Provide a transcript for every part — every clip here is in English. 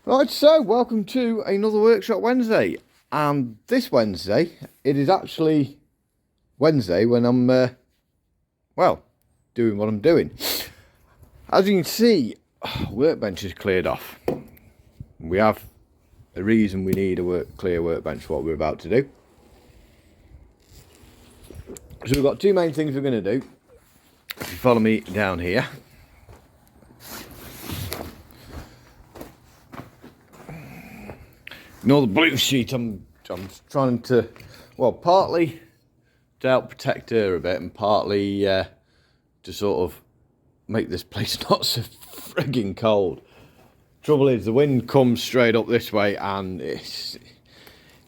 Right, so welcome to another Workshop Wednesday. And this Wednesday, it is actually Wednesday when I'm, doing what I'm doing. As you can see, workbench is cleared off. We have a reason we need a clear workbench for what we're about to do. So we've got two main things we're going to do. If you follow me down here. Ignore the blue sheet, I'm trying to, partly to help protect her a bit and partly to sort of make this place not so frigging cold. Trouble is, the wind comes straight up this way and it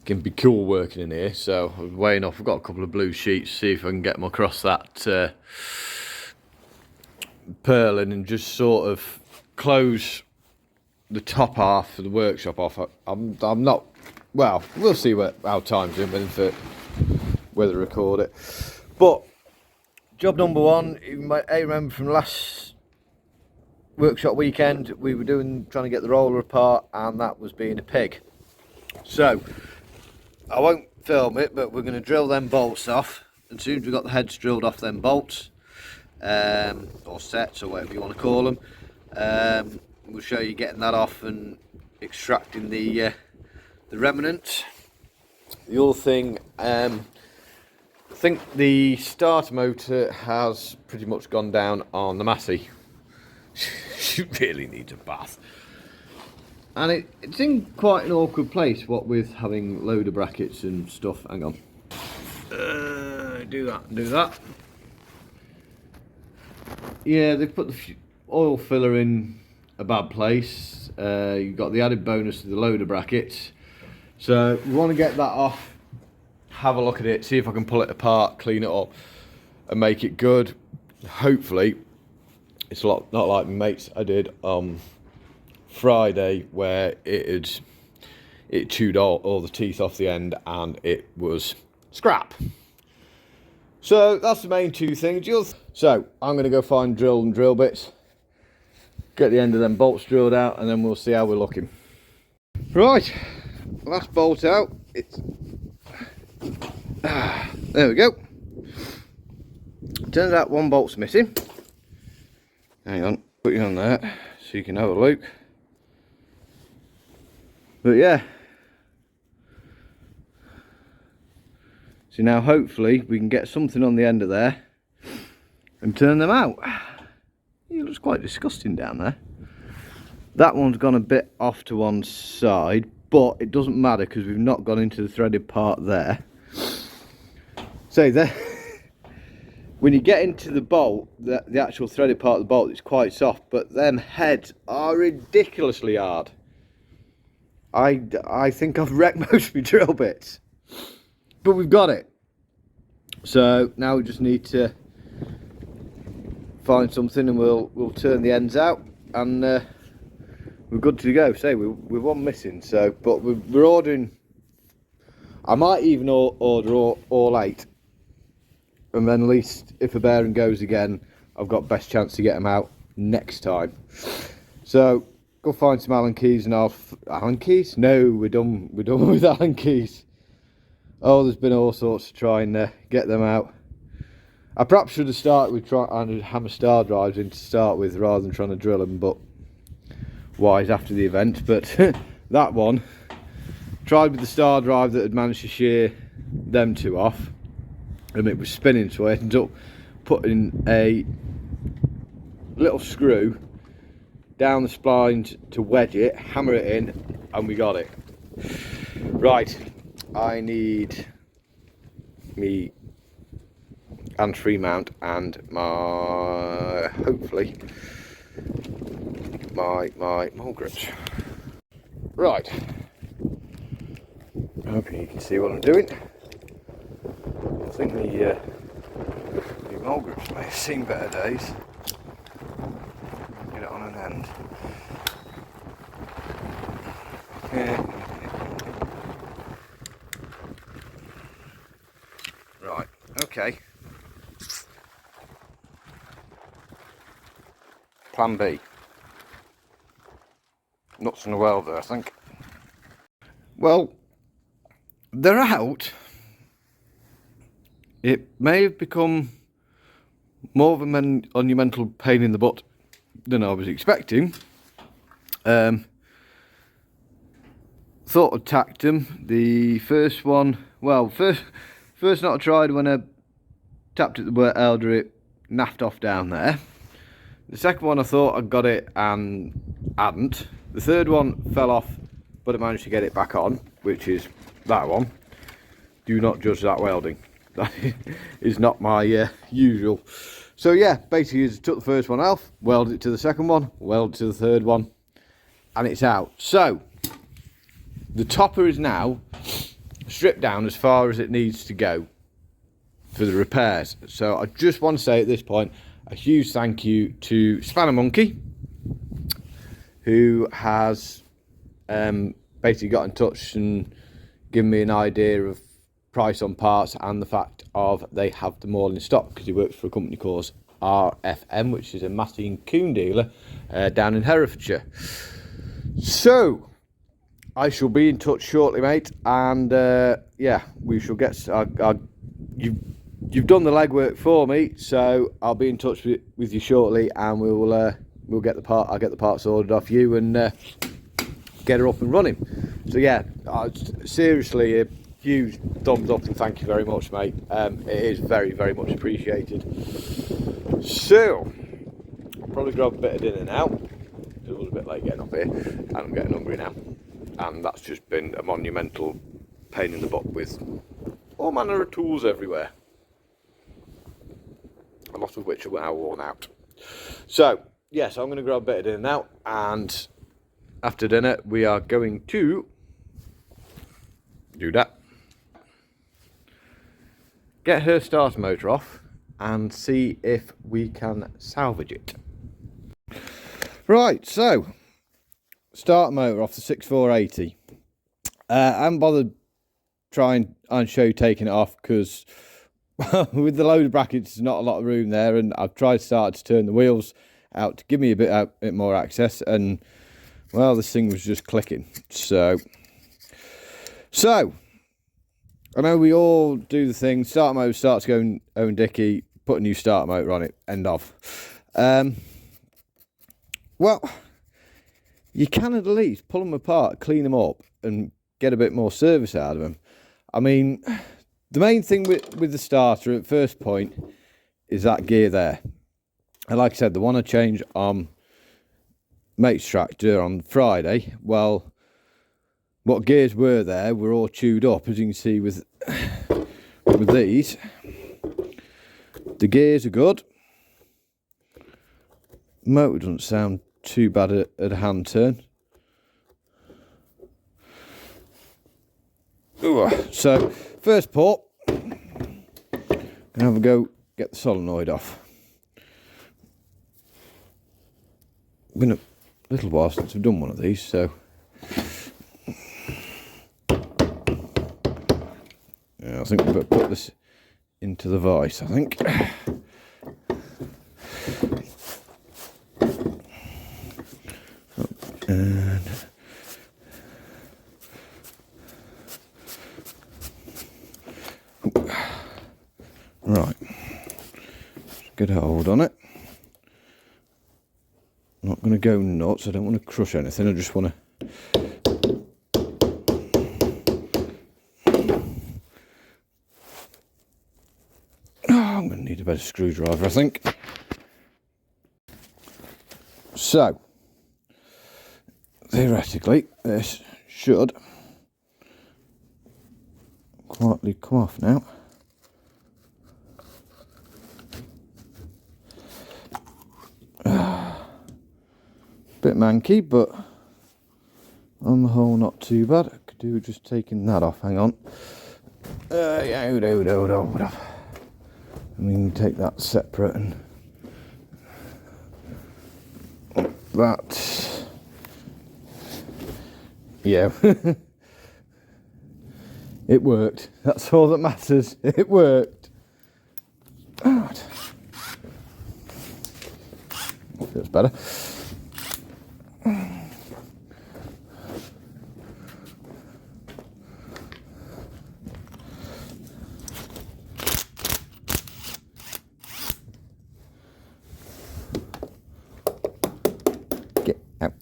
can be cool working in here, so I'm weighing off. I've got a couple of blue sheets, see if I can get them across that purlin and just sort of close the top half of the workshop off. I'm not, well, we'll see how time's in for whether to record it. But job number one, you might remember from last workshop weekend, we were trying to get the roller apart, and that was being a pig. So I won't film it, but we're going to drill them bolts off. As soon as we've got the heads drilled off them bolts, or sets, or whatever you want to call them, we'll show you getting that off and extracting the remnants. The other thing, I think the starter motor has pretty much gone down on the massey. She really needs a bath. And it's in quite an awkward place, what with having loader brackets and stuff. Hang on. Do that and do that. Yeah, they've put the oil filler in a bad place. You've got the added bonus of the loader brackets, so we want to get that off, have a look at it, see if I can pull it apart, clean it up and make it good. Hopefully it's not like my mates I did on Friday, where it chewed all the teeth off the end and it was scrap. So that's the main two things. So I'm going to go find drill bits, get the end of them bolts drilled out, and then we'll see how we're looking. Right, last bolt out. There we go. Turns out one bolt's missing. Hang on, put you on there so you can have a look. But yeah, so now hopefully we can get something on the end of there and turn them out. It looks quite disgusting down there. That one's gone a bit off to one side, but it doesn't matter because we've not gone into the threaded part there. So there, when you get into the bolt, the actual threaded part of the bolt, it's quite soft, but them heads are ridiculously hard. I think I've wrecked most of my drill bits, but we've got it. So now we just need to find something and we'll turn the ends out, and we're good to go. Say we're one missing, so but we're ordering. I might even order all 8, and then at least if a bearing goes again, I've got best chance to get them out next time. So go find some Allen keys, and Allen keys? No, we're done with Allen keys. Oh, there's been all sorts to try and get them out. I perhaps should have started with trying to hammer star drives in to start with, rather than trying to drill them, but wise after the event. But that one, tried with the star drive that had managed to shear them two off, and it was spinning, so I ended up putting a little screw down the splines to wedge it, hammer it in, and we got it. Right, I need me and mount and my, hopefully, my mole grips. Right, hoping you can see what I'm doing. I think the mole grips may have seen better days. Get it on an end. Yeah. Right, okay. Plan B. Nuts parts on the welder, I think. Well, they're out. It may have become more of a monumental pain in the butt than I was expecting. Thought I'd tacked them. The first one, well, first not I tried when I tapped at the welder, it naffed off down there. The second one I thought I got it and hadn't. The third one fell off, but I managed to get it back on, which is that one. Do not judge that welding. That is not my usual. So yeah, basically I took the first one off, welded it to the second one, welded it to the third one, and it's out. So the topper is now stripped down as far as it needs to go for the repairs. So I just want to say at this point a huge thank you to Spanner Monkey, who has basically got in touch and given me an idea of price on parts and the fact of they have them all in stock, because he works for a company called RFM, which is a Massey and Coon dealer down in Herefordshire. So I shall be in touch shortly, mate, and yeah, we shall get. You've done the legwork for me, so I'll be in touch with you shortly, and we'll get the part. I'll get the parts ordered off you and get her up and running. So yeah, seriously, a huge thumbs up and thank you very much, mate. It is very, very much appreciated. So I'll probably grab a bit of dinner now. It was a bit late getting up here, and I'm getting hungry now. And that's just been a monumental pain in the butt with all manner of tools everywhere, a lot of which are now worn out. So yes, I'm going to grab a bit of dinner now, and after dinner we are going to do that, get her starter motor off and see if we can salvage it. Right, so starter motor off the 6480. I haven't bothered trying and show you taking it off because with the loader brackets there's not a lot of room there, and I've tried to turn the wheels out to give me a bit more access, and well, this thing was just clicking. So I know we all do the thing, starter motor starts going own dicky, put a new starter motor on it, end of. Well, you can at least pull them apart, clean them up, and get a bit more service out of them. I mean, the main thing with the starter at first point is that gear there. And like I said, the one I changed on mate's tractor on Friday, well, what gears were there were all chewed up, as you can see with these. The gears are good. Motor doesn't sound too bad at a hand turn. Ooh, so first port, gonna have a go get the solenoid off. Been a little while since I've done one of these, so yeah, I think we better put this into the vise, I think. And right, just get a hold on it. I'm not going to go nuts, I don't want to crush anything, I just want to I'm going to need a better screwdriver, I think. So theoretically this should quietly come off now. Bit manky, but on the whole not too bad. I could do just taking that off, hang on. Yeah, I mean, take that separate and that, yeah. It worked, that's all that matters, it worked. Right. Feels better.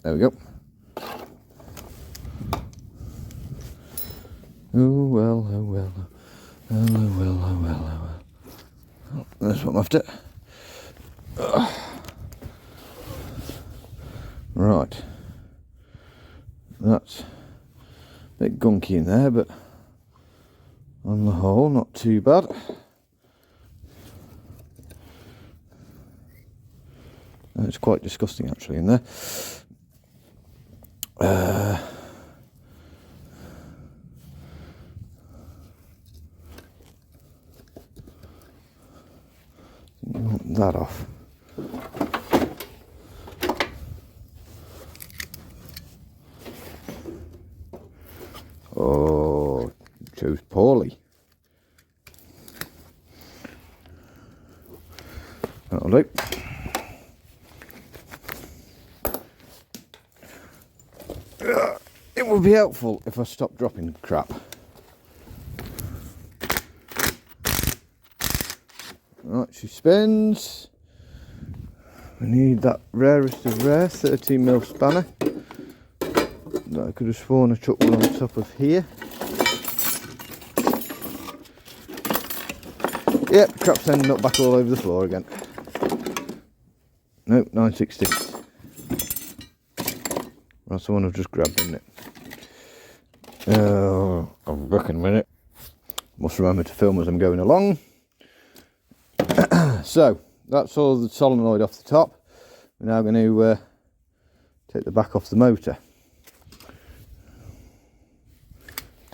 There we go. Oh well, oh well, oh well, oh well, oh well, oh well. Oh, that's what I'm after. Right. That's a bit gunky in there, but on the whole, not too bad. It's quite disgusting actually in there. You want that off. Oh, chose poorly. That'll do. It would be helpful if I stopped dropping crap. Right, she spins. We need that rarest of rare 13mm spanner. That I could have sworn I took one on top of here. Yep, crap's ending up back all over the floor again. Nope, 960. That's the one I've just grabbed, isn't it? I'll be back in a minute. Must remember to film as I'm going along. So, that's all the solenoid off the top. We're now going to take the back off the motor.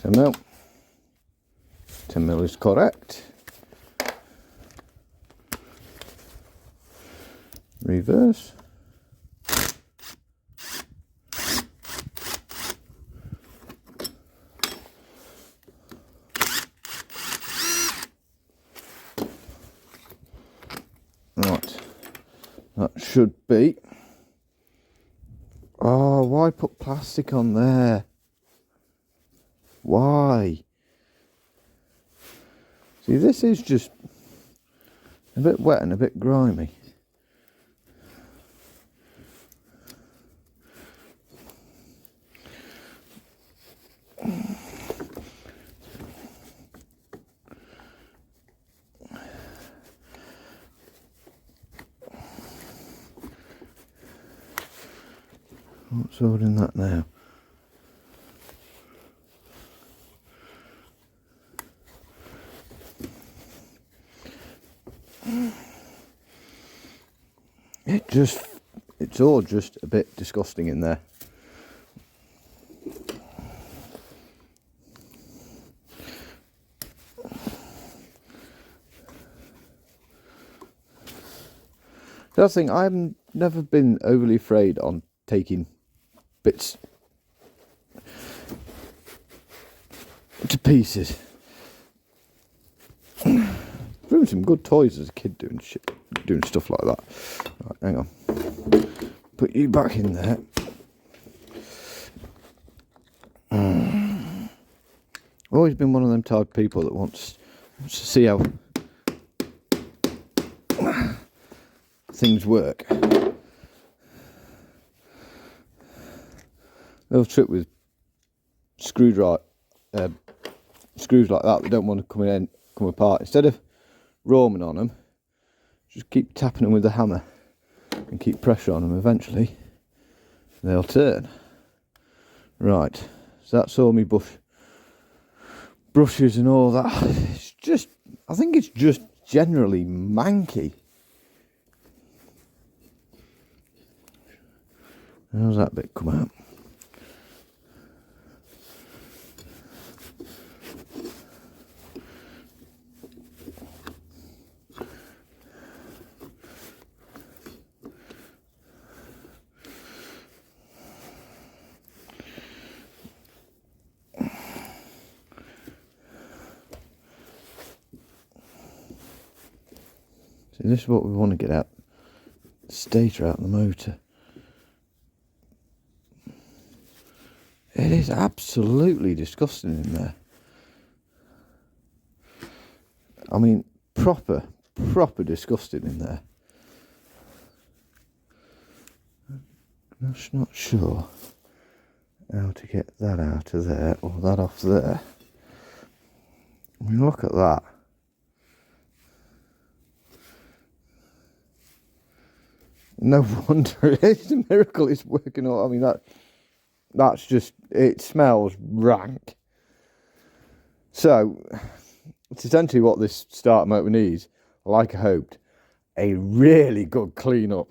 10mm. 10mm is correct. Reverse. Right, that should be. Oh, why put plastic on there? Why? See, this is just a bit wet and a bit grimy. What's holding that now? It's all just a bit disgusting in there. The other thing, I've never been overly afraid on taking bits to pieces. Ruined some good toys as a kid doing stuff like that. Right, hang on. Put you back in there. I've always been one of them type of people that wants to see how things work. The other trick with screws like that, they don't want to come apart. Instead of roaming on them, just keep tapping them with the hammer and keep pressure on them. Eventually they'll turn. Right, so that's all my brushes and all that. It's just, I think it's just generally manky. How's that bit come out? See, this is what we want to get out. Stator out of the motor. It is absolutely disgusting in there. I mean, proper disgusting in there. I'm just not sure how to get that out of there or that off there. I mean, look at that. No wonder, it's a miracle it's working out. I mean, that's just, it smells rank. So, it's essentially what this starter motor needs, like I hoped, a really good clean up.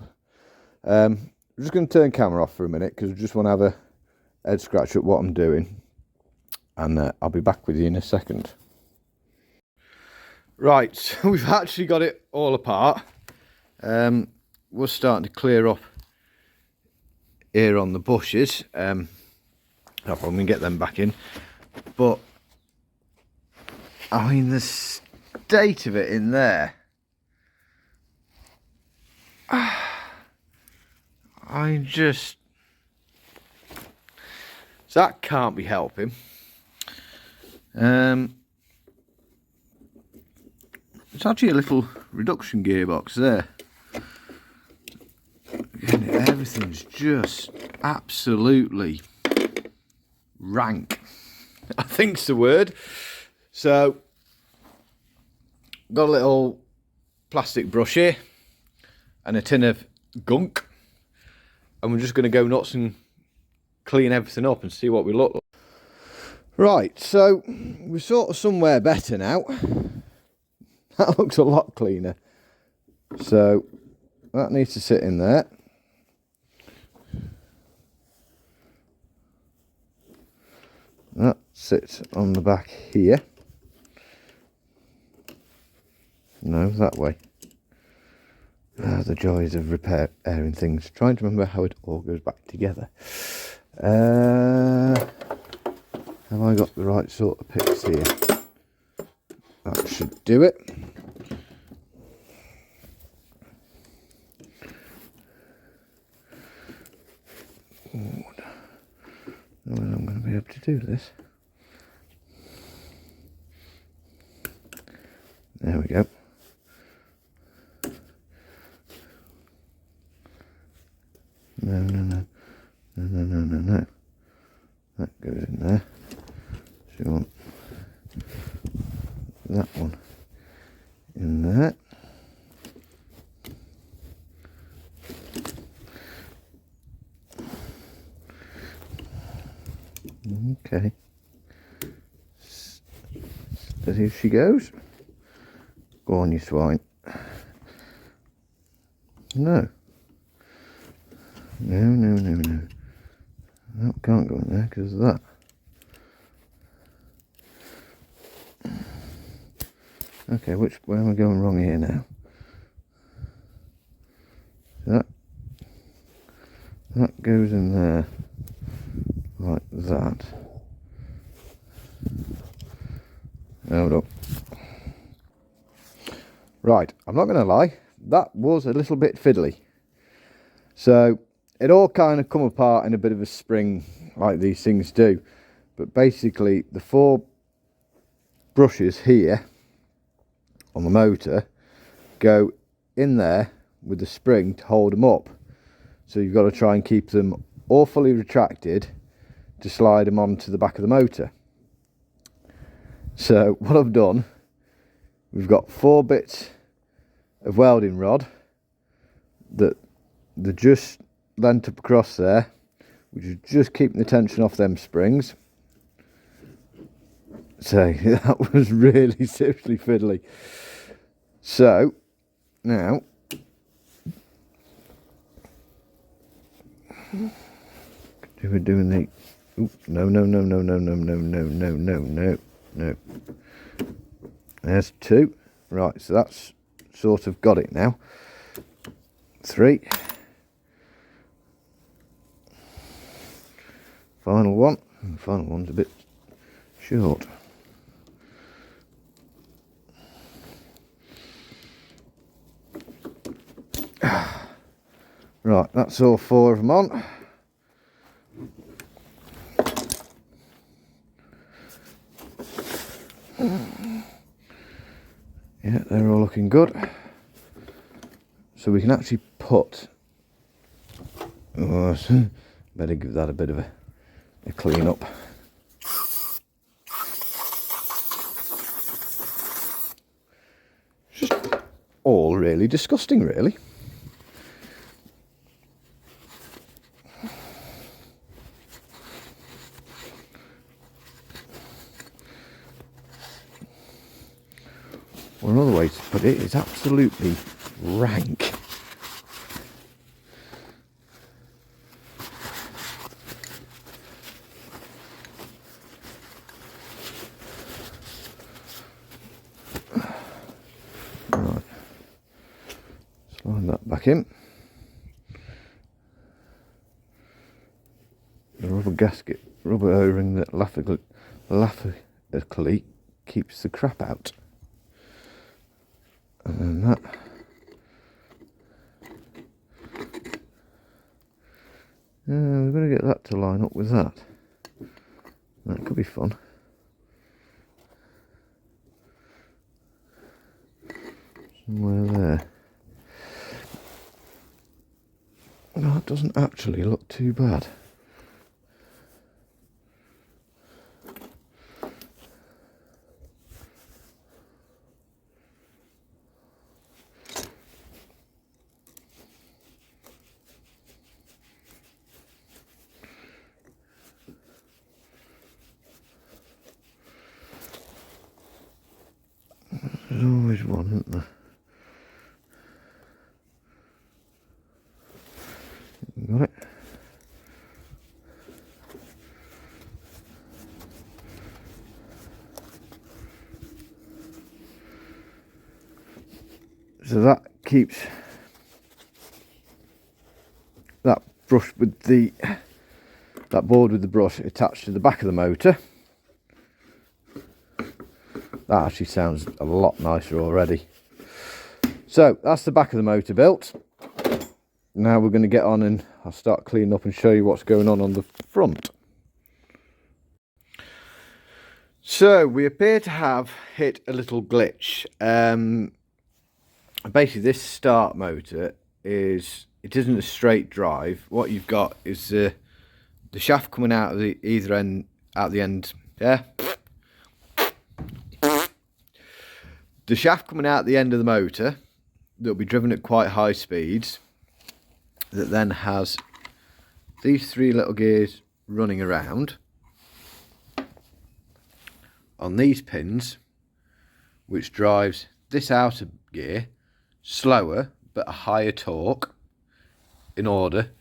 I'm just going to turn camera off for a minute because I just want to have a head scratch at what I'm doing, and I'll be back with you in a second. Right, so we've actually got it all apart. We're starting to clear up here on the bushes. I'm probably going to get them back in, but I mean the state of it in there, I just, so that can't be helping. It's actually a little reduction gearbox there. And everything's just absolutely rank, I think's the word. So, got a little plastic brush here and a tin of gunk, and we're just going to go nuts and clean everything up and see what we look like. Right, so we're sort of somewhere better now. That looks a lot cleaner. So that needs to sit in there. That sits on the back here. No, that way. The joys of repairing things. Trying to remember how it all goes back together. Have I got the right sort of picks here? That should do it. When I'm going to be able to do this. There we go. No. That goes in there. So you want that one in there. Okay. Steady as she goes. Go on, you swine. No. No. That can't go in there because of that. Okay, where am I going wrong here now? That goes in there like that. Hold up. Right, I'm not going to lie, that was a little bit fiddly. So it all kind of come apart in a bit of a spring like these things do. But basically the 4 brushes here on the motor go in there with the spring to hold them up. So you've got to try and keep them all fully retracted to slide them onto the back of the motor. So what I've done, we've got 4 bits of welding rod that they're just lent up across there, which is just keeping the tension off them springs. So that was really seriously fiddly. So now we're doing the no. There's 2. Right, so that's sort of got it now. 3. Final one. The final one's a bit short. Right, that's all 4 of them on. Yeah, they're all looking good. So we can actually put Oh, better give that a bit of a clean up. Just all really disgusting, really. Or another way to put it is absolutely rank. Right, slide that back in. The rubber gasket, rubber O-ring that laughably keeps the crap out. And then that. We're going to get that to line up with that. That could be fun. Somewhere there. That doesn't actually look too bad. There's always one, isn't there? Got it. So that keeps that brush with that board with the brush attached to the back of the motor. That actually sounds a lot nicer already. So that's the back of the motor built. Now we're going to get on and I'll start cleaning up and show you what's going on the front. So we appear to have hit a little glitch. Basically this start motor it isn't a straight drive. What you've got is the shaft coming out of the end. Yeah. The shaft coming out the end of the motor that will be driven at quite high speeds, that then has these three little gears running around on these pins, which drives this outer gear slower but a higher torque in order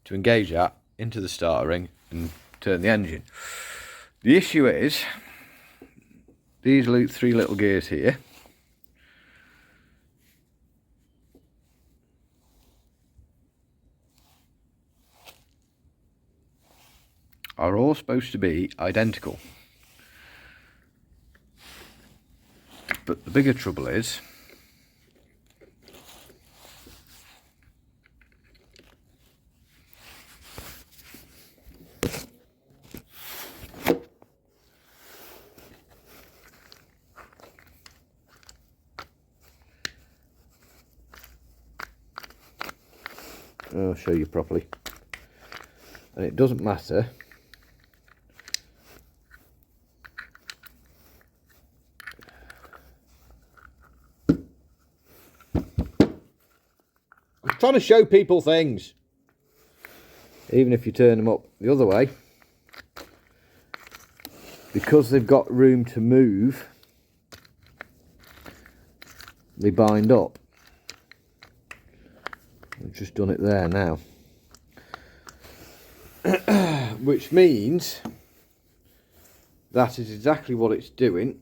to engage that into the starter ring and turn the engine. The issue is these three little gears here are all supposed to be identical. But the bigger trouble is I'll show you properly. And it doesn't matter I'm trying to show people things. Even if you turn them up the other way, because they've got room to move, they bind up. I've just done it there now. Which means that is exactly what it's doing.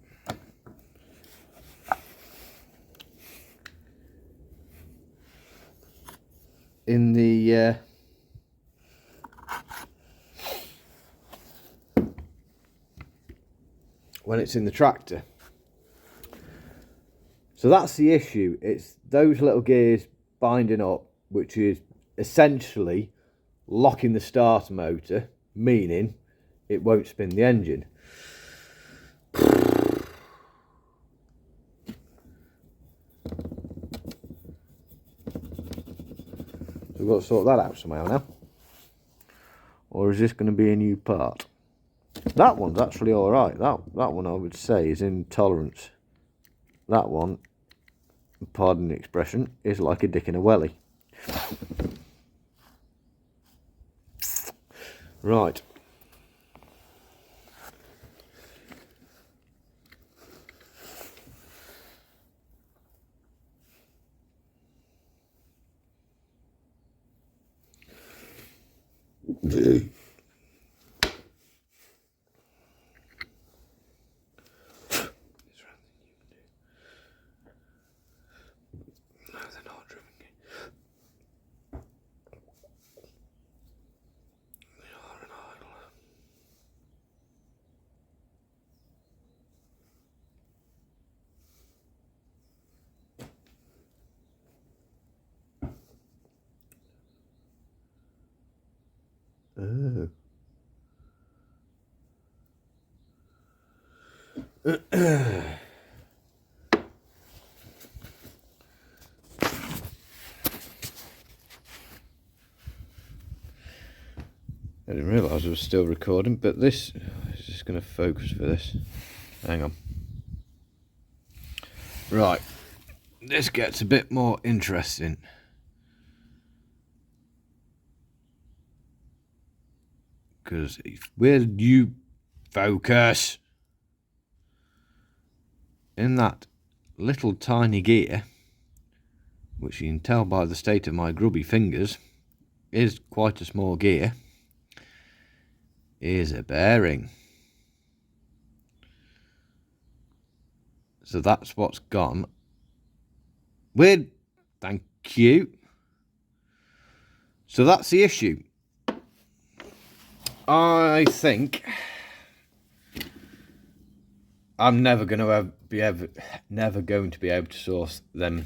In the when it's in the tractor. So that's the issue. It's those little gears binding up, which is essentially locking the starter motor, meaning it won't spin the engine. We've got to sort that out somehow now. or is this going to be a new part? That one's actually alright. That one I would say is in tolerance. That one, pardon the expression, is like a dick in a welly. Right. Oh. I didn't realise I was still recording, but this is just going to focus for this. Hang on. Right, this gets a bit more interesting. Because will you focus? In that little tiny gear, which you can tell by the state of my grubby fingers, is quite a small gear, is a bearing. So that's what's gone. Weird. Thank you. So that's the issue. I think I'm never going to be able to source them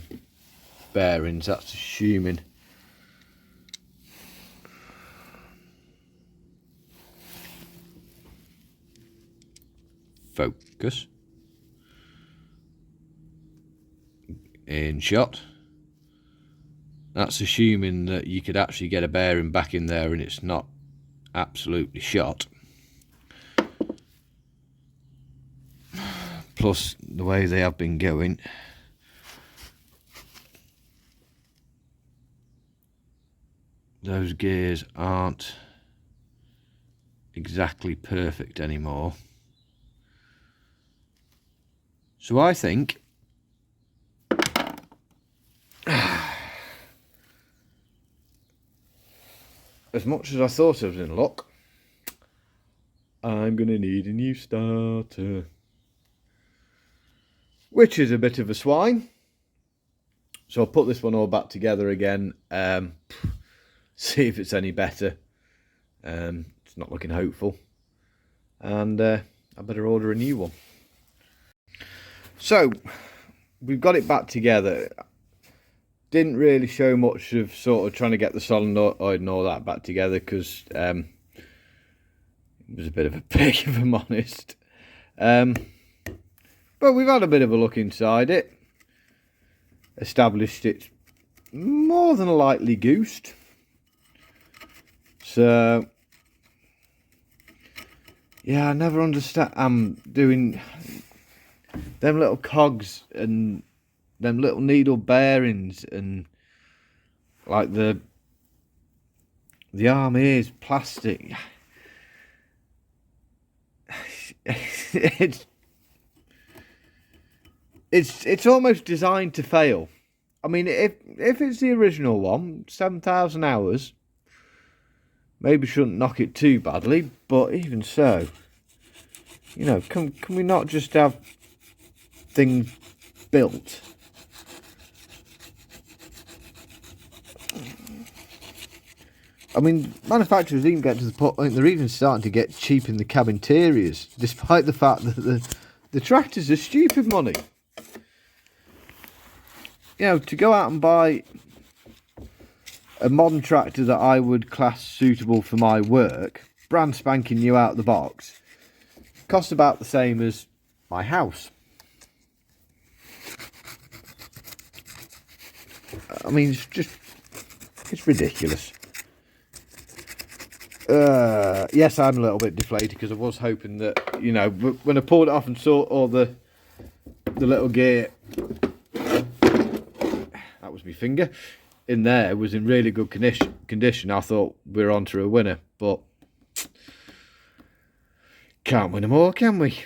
bearings. That's assuming. Focus. In shot. That's assuming that you could actually get a bearing back in there and it's not absolutely shot. Plus the way they have been going, those gears aren't exactly perfect anymore. So I think as much as I thought I was in luck, I'm going to need a new starter. Which is a bit of a swine. So I'll put this one all back together again. See if it's any better. It's not looking hopeful. And I better order a new one. So, we've got it back together. Didn't really show much of sort of trying to get the solenoid and all that back together because it was a bit of a pig, if I'm honest. But we've had a bit of a look inside it. Established it's more than lightly goosed. So, yeah, I never understand. I'm doing them little cogs and them little needle bearings and like the arm is plastic. It's almost designed to fail. I mean, if it's the original one, 7,000 hours, maybe shouldn't knock it too badly. But even so, you know, can we not just have things built? I mean, manufacturers even get to the point they're even starting to get cheap in the cab interiors, despite the fact that the tractors are stupid money. You know, to go out and buy a modern tractor that I would class suitable for my work, brand spanking new out of the box, costs about the same as my house. I mean, it's ridiculous. Yes, I'm a little bit deflated because I was hoping that, you know, when I pulled it off and saw all the little gear, that was my finger, in there was in really good condition. I thought we were on to a winner, but can't win them all, can we?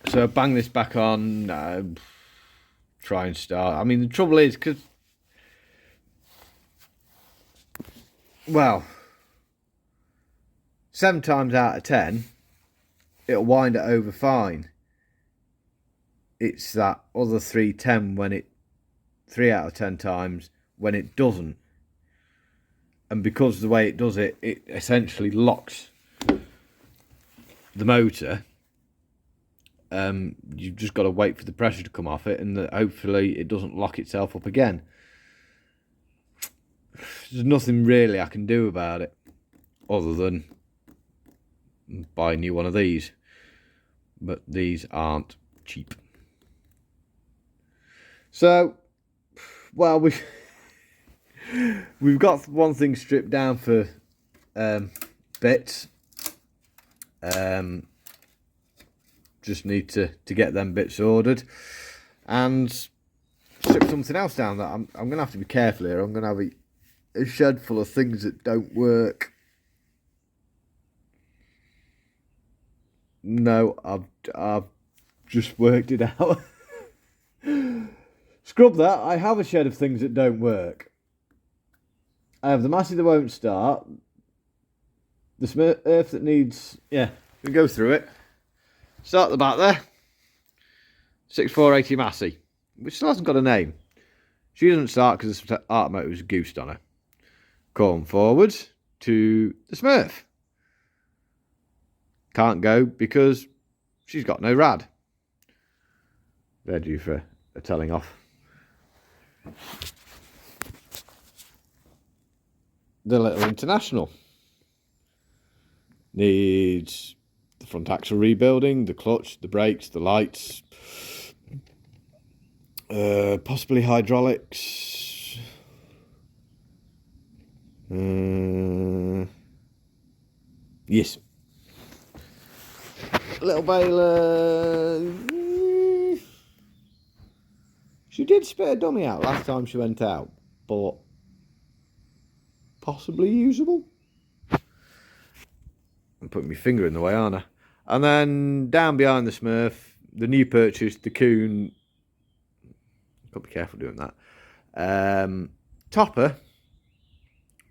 So bang this back on, try and start. I mean, the trouble is, because, well, 7 times out of 10, it'll wind it over fine. It's that other 3 out of 10 times when it doesn't. And because of the way it does it, it essentially locks the motor. You've just got to wait for the pressure to come off it, and hopefully it doesn't lock itself up again. There's nothing really I can do about it other than buy a new one of these, but these aren't cheap. So, well, we've got one thing stripped down for bits. Just need to get them bits ordered and strip something else down. That I'm gonna have to be careful here. I'm gonna have a shed full of things that don't work. No, I've just worked it out. Scrub that. I have a shed of things that don't work. I have the massey that won't start. The Smurf that needs... Yeah, we go through it. Start at the back there. 6480 massey, which still hasn't got a name. She doesn't start because the art motor was goosed on her. Come forward to the Smurf. Can't go because she's got no rad. They're due for a telling off. The little International needs the front axle rebuilding, the clutch, the brakes, the lights, possibly hydraulics. Yes. Little baler. She did spit a dummy out last time she went out, but possibly usable. I'm putting my finger in the way, aren't I? And then down behind the Smurf, the new purchase, the Coon. Got to be careful doing that. Topper,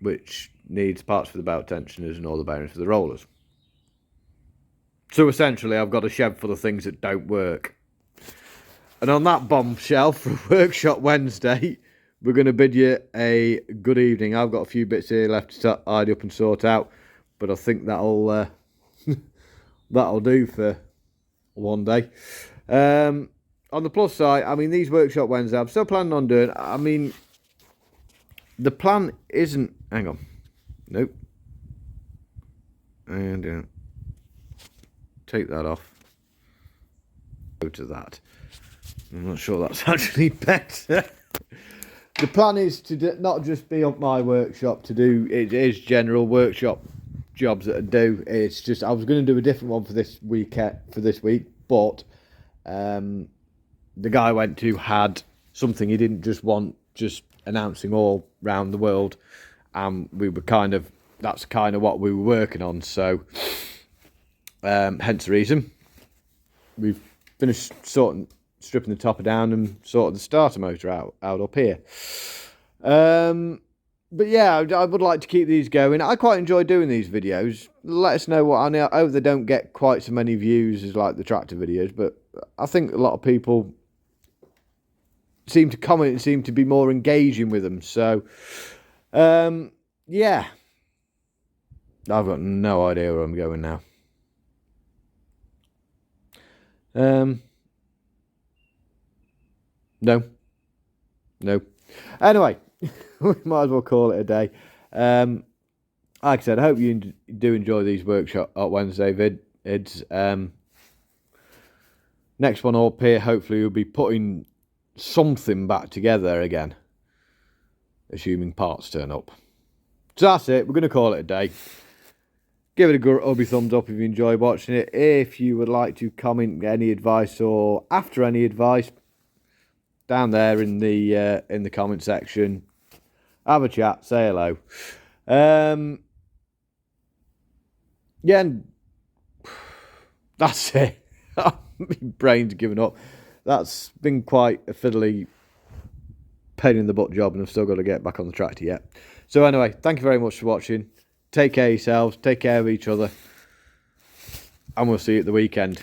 which needs parts for the belt tensioners and all the bearings for the rollers. So essentially, I've got a shed full of things that don't work. And on that bombshell for Workshop Wednesday, we're going to bid you a good evening. I've got a few bits here left to tidy up and sort out, but I think that'll that'll do for one day. On the plus side, I mean, these Workshop Wednesday, I'm still planning on doing. I mean, the plan isn't. Hang on, nope. And take that off. Go to that. I'm not sure that's actually better. The plan is to not just be up my workshop to do. It is general workshop jobs that I do. It's just I was going to do a different one for this week, but the guy I went to had something he didn't just want just announcing all round the world, and we were that's kind of what we were working on. So hence the reason we've finished stripping the topper down and sorted the starter motor out up here. But yeah, I would like to keep these going. I quite enjoy doing these videos. Let us know what I know. I hope they don't get quite so many views as like the tractor videos, but I think a lot of people seem to comment and seem to be more engaging with them. So yeah, I've got no idea where I'm going now. No. Anyway, we might as well call it a day. Like I said, I hope you do enjoy these Workshop Wednesday vids. Next one up here, hopefully we'll be putting something back together again, assuming parts turn up. So that's it. We're going to call it a day. Give it a grubby thumbs up if you enjoy watching it. If you would like to comment any advice or after any advice, down there in the comment section, have a chat, say hello. Yeah, and that's it. My brain's given up. That's been quite a fiddly, pain in the butt job, and I've still got to get back on the tractor yet. So anyway, thank you very much for watching. Take care of yourselves, take care of each other, and we'll see you at the weekend.